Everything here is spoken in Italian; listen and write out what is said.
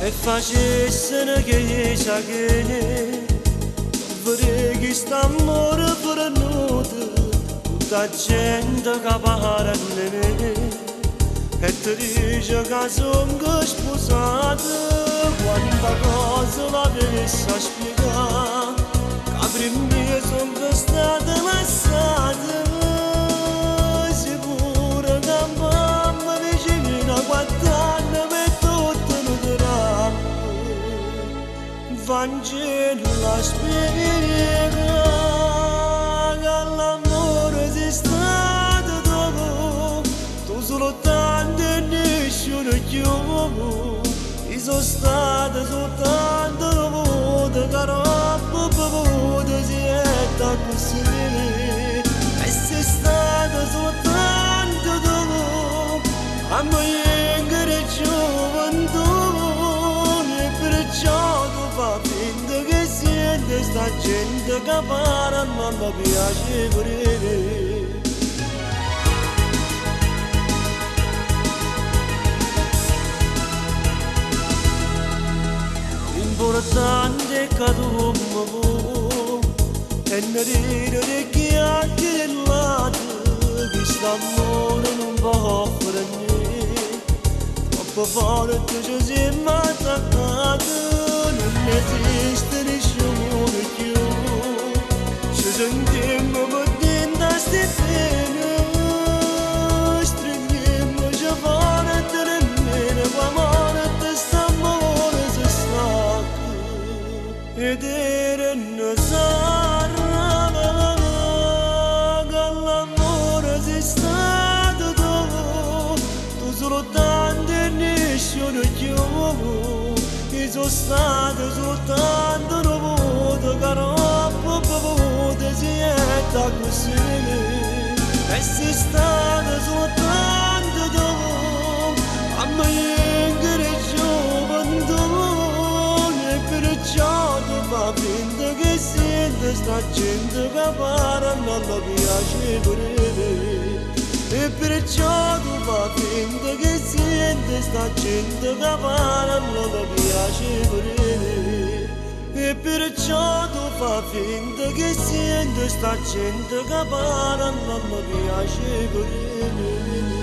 e facessero che sa che vorrei che st'amore per nudo tutta gente che parla di me e ti dice che sono sposato quanta cosa l'avessi a spiegare che per me sono stata lasciata sicura che mamma vicina guardando per tutto non dramma Vangelo la spiega che l'amore sei stato dopo tu solo tanto e nessuno più io sono stato soltanto dovuto che roba bevuta siete così e sei stato soltanto dopo a me che gioventù e perciò tu fa finta che siete sta gente che parla ma mi piace pure L'importante è che tu mi vuoi e ne ridere chiacchiere che quest'amore non può offrire niente troppo forte ci siamo attaccati non esiste nessuno più ci sentiamo per dentro sti pene stringiamoci forte nemmeno qua morte st'amore si stacca ed era una sarà che l'amore sei stato tu solo tanto e nessuno più io sono stato soltanto dovuto che roba bevuta siete così e sei stato soltanto dovuto a me che gioventù e perciò tu fa finta che siete sta gente che parla non mi piace pure e perciò tu fa finta che siete sta gente che parla non mi piace pure e perciò tu fa finta che siete sta gente che parla non mi piace pure